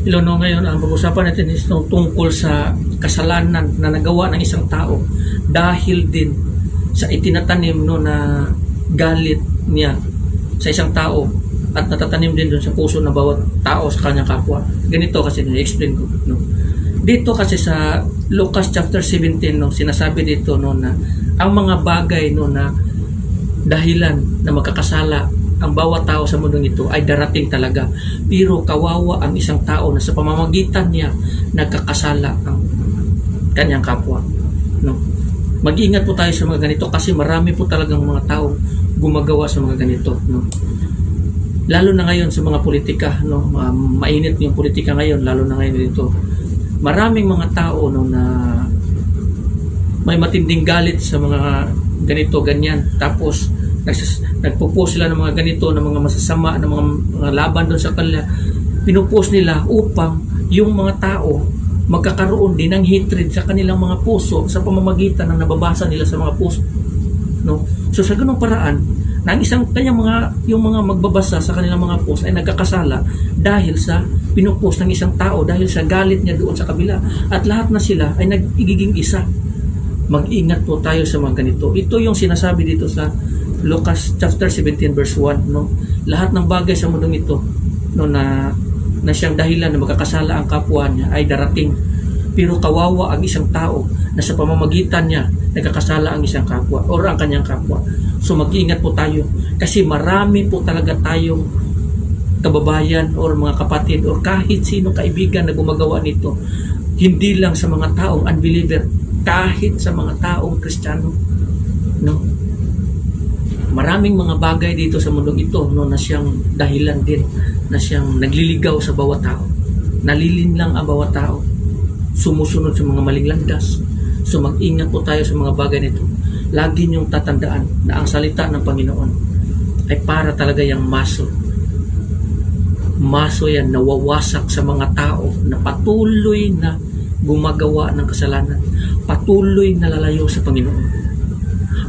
Ilono, ngayon ang pag-usapan natin is tungkol sa kasalanan na nagawa ng isang tao dahil din sa itinatanim na galit niya sa isang tao at natatanim din doon sa puso ng bawat tao sa kanyang kapwa. Ganito kasi i-explain ko. No? Dito kasi sa Lucas chapter 17, sinasabi dito na ang mga bagay na dahilan na magkakasala ang bawat tao sa mundong ito ay darating talaga. Pero kawawa ang isang tao na sa pamamagitan niya nagkakasala ang kanyang kapwa. No? Mag-ingat po tayo sa mga ganito kasi marami po talagang mga tao gumagawa sa mga ganito. No? Lalo na ngayon sa mga politika. No? Mainit yung politika ngayon, lalo na ngayon dito. Maraming mga tao na may matinding galit sa mga ganito, ganyan. Tapos nagpo-post sila ng mga ganito, ng mga masasama, ng mga laban doon sa kanila. Pinupost nila upang yung mga tao magkakaroon din ng hatred sa kanilang mga puso sa pamamagitan ng nababasa nila sa mga post. No? So sa ganung paraan, na yung mga magbabasa sa kanilang mga post ay nagkakasala dahil sa pinupost ng isang tao, dahil sa galit niya doon sa kabila. At lahat na sila ay nagiging isa. Mag-ingat po tayo sa mga ganito. Ito yung sinasabi dito sa Lucas chapter 17 verse 1, no? Lahat ng bagay sa mundong ito na siyang dahilan na magkakasala ang kapwa niya ay darating. Pero kawawa ang isang tao na sa pamamagitan niya nagkakasala ang isang kapwa o ang kanyang kapwa. So mag-iingat po tayo kasi marami po talaga tayong kababayan o mga kapatid o kahit sino kaibigan na gumagawa nito. Hindi lang sa mga taong unbeliever, kahit sa mga taong Kristiyano. No? Maraming mga bagay dito sa mundong ito na siyang dahilan din, na siyang nagliligaw sa bawat tao. Nalilinlang ang bawat tao. Sumusunod sa mga maling landas. So mag-ingat po tayo sa mga bagay nito. Lagi niyong tatandaan na ang salita ng Panginoon ay para talaga yung maso. Maso yan, nawawasak sa mga tao na patuloy na gumagawa ng kasalanan. Patuloy na lalayo sa Panginoon.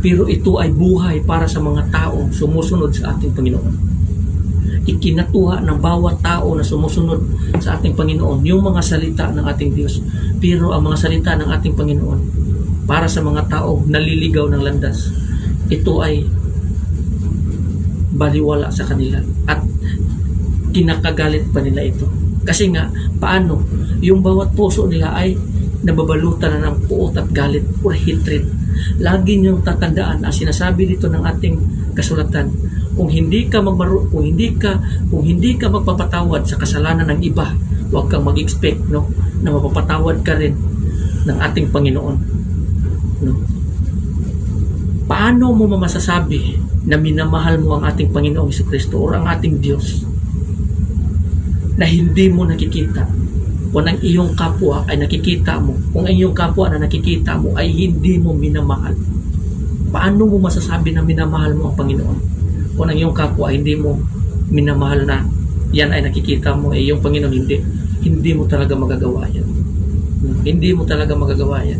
Pero ito ay buhay para sa mga taong sumusunod sa ating Panginoon. Ikinatuwa ng bawat tao na sumusunod sa ating Panginoon yung mga salita ng ating Diyos. Pero ang mga salita ng ating Panginoon para sa mga tao naliligaw ng landas, ito ay baliwala sa kanila at kinakagalit pa nila ito. Kasi nga, paano? Yung bawat puso nila ay nababalutan na ng puot at galit or hatred. Lagi niyong tatandaan ang sinasabi dito ng ating kasulatan. Kung hindi ka magpapatawad sa kasalanan ng iba, huwag kang mag-expect na mapapatawad ka rin ng ating Panginoon. No? Paano mo masasabi na minamahal mo ang ating Panginoong Jesucristo o ang ating Diyos na hindi mo nakikita? Kung ang iyong kapwa ay nakikita mo, kung ang iyong kapwa na nakikita mo ay hindi mo minamahal, paano mo masasabi na minamahal mo ang Panginoon? Kung ang iyong kapwa ay hindi mo minamahal na yan ay nakikita mo, yung Panginoon hindi mo talaga magagawa yan. Hindi mo talaga magagawa yan.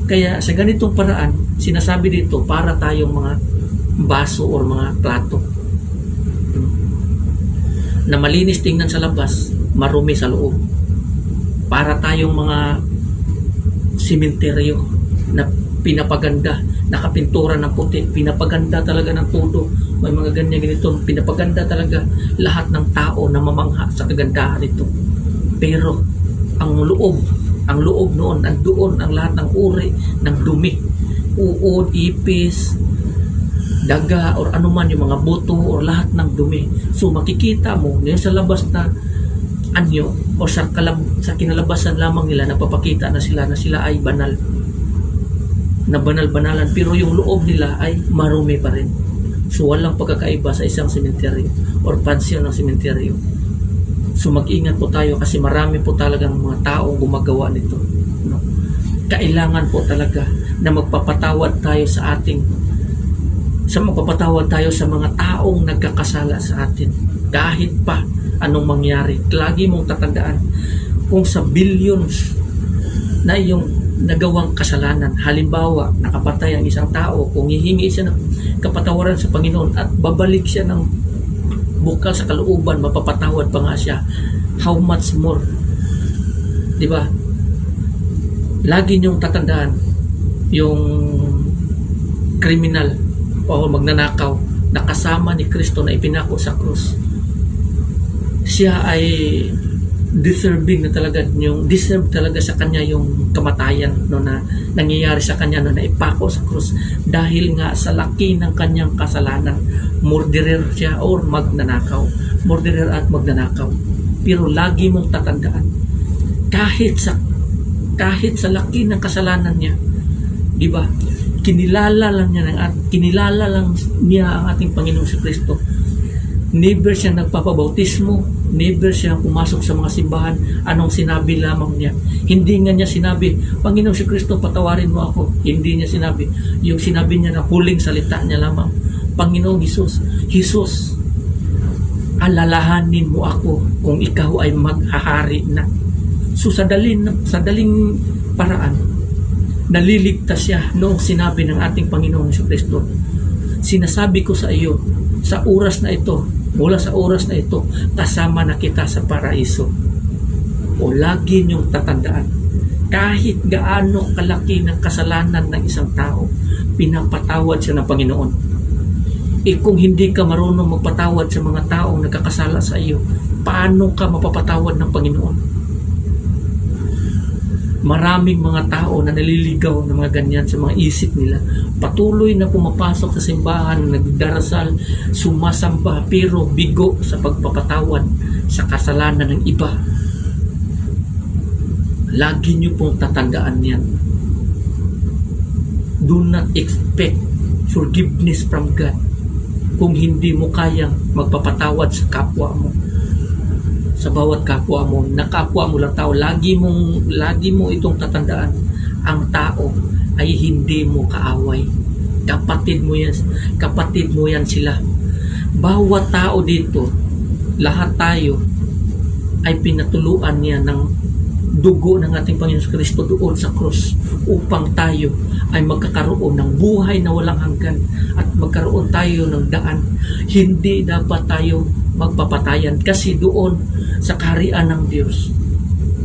Kaya sa ganitong paraan, sinasabi dito para tayong mga baso o mga plato na malinis tingnan sa labas, marumi sa loob. Para tayong mga simenteryo na pinapaganda, nakapintura ng puti, pinapaganda talaga ng todo. May mga ganito, pinapaganda talaga lahat ng tao na mamangha sa kagandahan nito. Pero ang loob noon, andoon ang lahat ng uri ng dumi, uod, ipis, daga, or anuman yung mga buto, or lahat ng dumi. So makikita mo sa labas na anyo o sa kinalabasan lamang nila napapakita na sila ay banal na banal-banalan, pero yung loob nila ay marumi pa rin. So walang pagkakaiba sa isang sementeryo or pansyon ng sementeryo. So mag-ingat po tayo kasi marami po talagang mga taong gumagawa nito. No? Kailangan po talaga na magpapatawad tayo sa mga taong nagkakasala sa atin. Kahit pa anong mangyari, lagi mong tatandaan kung sa billions na yung nagawang kasalanan, halimbawa nakapatay ang isang tao, kung hihingi siya ng kapatawaran sa Panginoon at babalik siya ng bukal sa kalooban, mapapatawad pa nga siya. how much more, di ba? Lagi niyong tatandaan yung kriminal o magnanakaw na kasama ni Kristo na ipinako sa krus. Siya ay deserve talaga sa kanya yung kamatayan no, na nangyayari sa kanya no, na ipako sa krus dahil nga sa laki ng kanyang kasalanan. Murderer siya or magnanakaw. Murderer at magnanakaw. Pero lagi mong tatandaan, kahit sa laki ng kasalanan niya, di ba? Kinilala lang niya ang ating Panginoong si Kristo. Never siya nagpapabautismo, never siya pumasok sa mga simbahan. Anong sinabi lamang niya? Hindi nga niya sinabi, Panginoong si Kristo, patawarin mo ako. Hindi niya sinabi. Yung sinabi niya na huling salita niya lamang, Panginoong Jesus, alalahanin mo ako kung ikaw ay maghahari na. So sa daling paraan, naliligtas siya noong sinabi ng ating Panginoong si Kristo, sinasabi ko sa iyo, sa oras na ito, mula sa oras na ito, kasama na kita sa paraiso. O lagi niyong tatandaan, kahit gaano kalaki ng kasalanan ng isang tao, pinapatawad siya ng Panginoon. Kung hindi ka marunong magpatawad sa mga taong nagkakasala sa iyo, paano ka mapapatawad ng Panginoon? Maraming mga tao na naliligaw ng mga ganyan sa mga isip nila. Patuloy na pumapasok sa simbahan, nagdarasal, sumasamba, pero bigo sa pagpapatawad sa kasalanan ng iba. Lagi niyo pong tatandaan yan. Do not expect forgiveness from God kung hindi mo kayang magpapatawad sa kapwa mo. Sa bawat kapwa mo, na kapwa mo lang tao, lagi mo itong tatandaan, ang tao ay hindi mo kaaway. Kapatid mo yan sila. Bawat tao dito, lahat tayo ay pinatuluan niya ng dugo ng ating Panginoon Kristo doon sa krus upang tayo ay magkakaroon ng buhay na walang hanggan at magkaroon tayo ng daan. Hindi dapat tayo magpapatayan kasi doon sa kaharian ng Diyos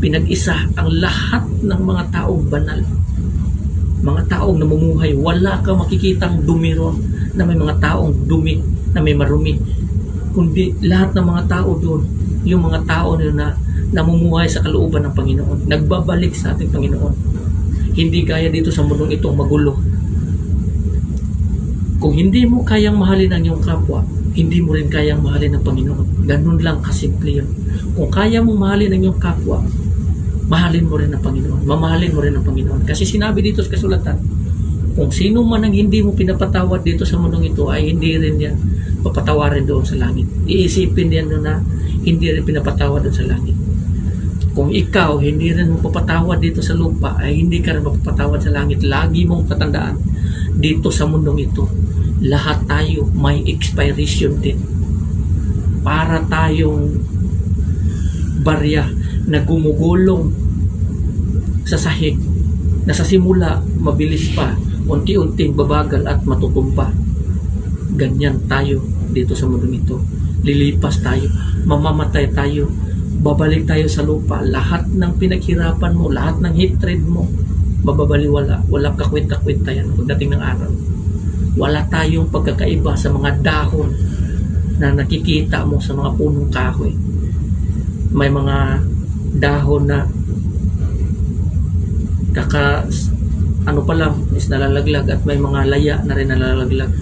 pinag-isa ang lahat ng mga taong banal, mga taong namumuhay. Wala ka makikitang dumi ron na may mga taong dumi, na may marumi, kundi lahat ng mga tao doon, yung mga tao na namumuhay sa kalooban ng Panginoon, nagbabalik sa ating Panginoon. Hindi kaya dito sa mundong itong magulo. Kung hindi mo kayang mahalin ang iyong kapwa, hindi mo rin kayang mahalin ng Panginoon. Ganun lang kasimple yun. Kung kaya mong mahalin ang iyong kapwa, mahalin mo rin ang Panginoon. Mamahalin mo rin ang Panginoon. Kasi sinabi dito sa kasulatan, kung sino man ang hindi mo pinapatawad dito sa mundong ito, ay hindi rin yan papatawarin doon sa langit. Iisipin yan doon na hindi rin pinapatawad doon sa langit. Kung ikaw hindi rin mo papatawad dito sa lupa, ay hindi ka rin mapapatawad sa langit. Lagi mong tatandaan, dito sa mundong ito, lahat tayo may expiration din. Para tayong barya na gumugulong sa sahig, na sa simula mabilis pa, unti-unting babagal at matutumba. Ganyan tayo dito sa mundong ito. Lilipas tayo, mamamatay tayo, babalik tayo sa lupa. Lahat ng pinaghirapan mo, lahat ng hatred mo, mababaliwala. Walang kakwenta-kwenta yan pagdating ng araw. Wala tayong pagkakaiba sa mga dahon na nakikita mo sa mga punong kahoy. May mga dahon na ano pa lang is nalalaglag at may mga laya na rin nalalaglag.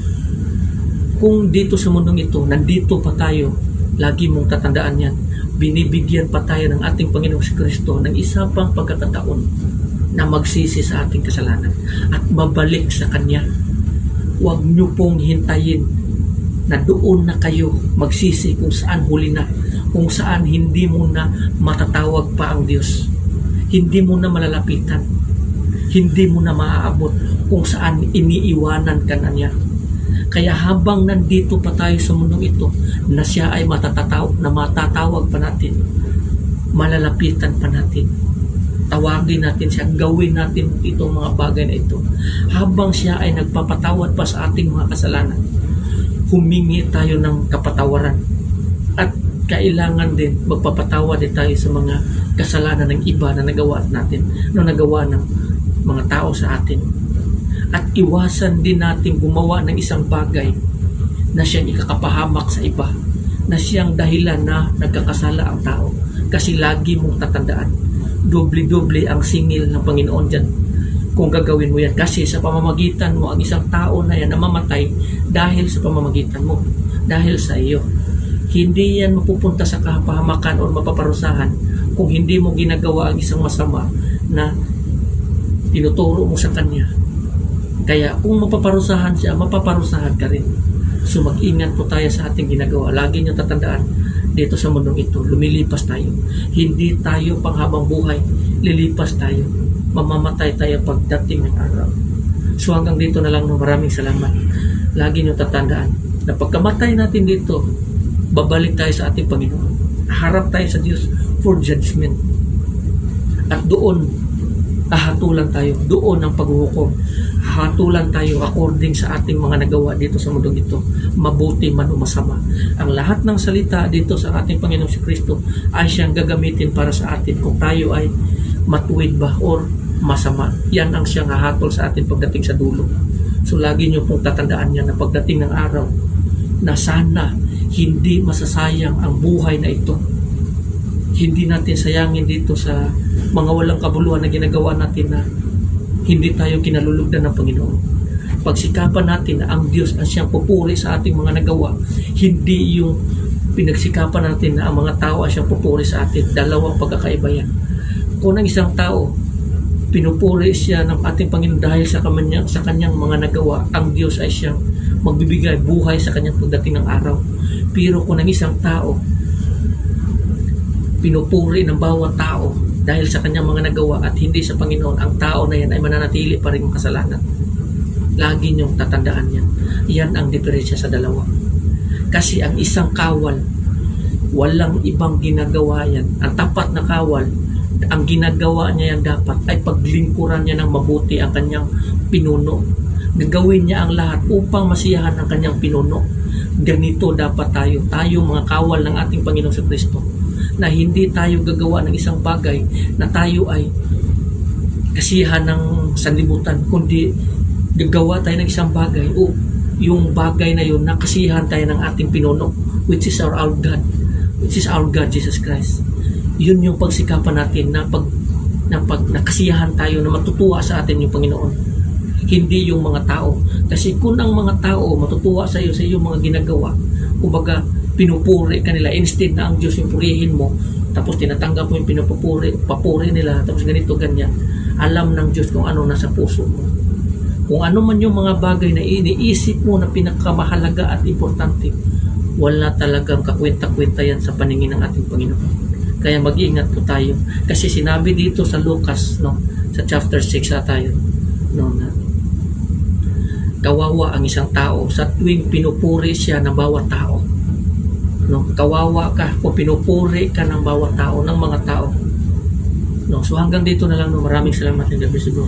Kung dito sa mundong ito, nandito pa tayo, lagi mong tatandaan yan. Binibigyan pa tayo ng ating Panginoong si Kristo ng isa pang pagkakataon na magsisi sa ating kasalanan at babalik sa Kanya. Huwag nyo pong hintayin na doon na kayo magsisi kung saan huli na, kung saan hindi mo na matatawag pa ang Diyos, hindi mo na malalapitan, hindi mo na maaabot, kung saan iniiwanan ka na niya. Kaya habang nandito pa tayo sa mundong ito, na siya ay matatawag pa natin, malalapitan pa natin, tawagin natin siya, gawin natin itong mga bagay na ito. Habang siya ay nagpapatawad pa sa ating mga kasalanan, humingi tayo ng kapatawaran. At kailangan din magpapatawa din tayo sa mga kasalanan ng iba na nagawa natin, no, nagawa ng mga tao sa atin. At iwasan din natin gumawa ng isang bagay na siyang ikakapahamak sa iba, na siyang dahilan na nagkakasala ang tao. Kasi lagi mong tatandaan, doble-doble ang singil ng Panginoon dyan kung gagawin mo yan. Kasi sa pamamagitan mo, ang isang tao na yan namamatay dahil sa pamamagitan mo, dahil sa iyo. Hindi yan mapupunta sa kapahamakan o mapaparusahan kung hindi mo ginagawa ang isang masama na tinuturo mo sa kanya. Kaya kung mapaparusahan siya, mapaparusahan ka rin. So mag-ingat po tayo sa ating ginagawa. Lagi niyo tatandaan, dito sa mundong ito, lumilipas tayo. Hindi tayo panghabang buhay, lilipas tayo. Mamamatay tayo pagdating ng araw. So hanggang dito na lang, maraming salamat. Lagi niyo tatandaan na pagkamatay natin dito, babalik tayo sa ating Panginoon. Harap tayo sa Diyos for judgment. At doon, hatulan tayo. Doon ang paghuhukom. Hatulan tayo according sa ating mga nagawa dito sa mundong ito. Mabuti man o masama. Ang lahat ng salita dito sa ating Panginoong si Kristo ay siyang gagamitin para sa atin kung tayo ay matuwid ba or masama. Yan ang siyang hahatol sa atin pagdating sa dulo. So lagi niyo pong tatandaan yan na pagdating ng araw na sana hindi masasayang ang buhay na ito. Hindi natin sayangin dito sa mga walang kabuluhan na ginagawa natin na hindi tayo kinalulugdan ng Panginoon. Pagsikapan natin na ang Diyos ang siyang pupuri sa ating mga nagawa, hindi yung pinagsikapan natin na ang mga tao ang siyang pupuri sa atin. Dalawang pagkakaiba yan. Kung ang isang tao, pinupuri siya ng ating Panginoon dahil sa kanyang mga nagawa, ang Diyos ay siyang magbibigay buhay sa kanyang pagdating ng araw. Pero kung ang isang tao, pinupuri ng bawat tao dahil sa kanyang mga nagawa at hindi sa Panginoon, ang tao na yan ay mananatili pa rin kasalanan. Lagi niyong tatandaan yan. Yan ang diferensya sa dalawa. Kasi ang isang kawal, walang ibang ginagawa yan. Ang tapat na kawal, ang ginagawa niya yan dapat ay paglingkuran niya ng mabuti ang kanyang pinuno. Gagawin niya ang lahat upang masiyahan ang kanyang pinuno. Ganito dapat tayo mga kawal ng ating Panginoong sa Kristo, na hindi tayo gagawa ng isang bagay na tayo ay kasiyahan ng sanlibutan, kundi gagawa tayo ng isang bagay o yung bagay na yun na kasiyahan tayo ng ating pinuno, which is our God, Jesus Christ. Yun yung pagsikapan natin na kasiyahan tayo, na matutuwa sa atin yung Panginoon, hindi yung mga tao. Kasi kung ang mga tao matutuwa sa iyo mga ginagawa, kumbaga pinupuri kanila, instead na ang Diyos yung purihin mo, tapos tinatanggap mo yung papuri nila, tapos ganito, ganyan. Alam ng Diyos kung ano nasa puso mo. Kung ano man yung mga bagay na iniisip mo na pinakamahalaga at importante, wala talagang kakwenta-kwenta yan sa paningin ng ating Panginoon. Kaya mag-iingat po tayo. Kasi sinabi dito sa Lucas, no, sa chapter 6 tayo, no, na kawawa ang isang tao sa tuwing pinupuri siya ng bawat tao. No, kawawa ka kung pinupuri ka ng bawat tao, ng mga tao. No, so hanggang dito na lang, no. Maraming salamat and God bless you.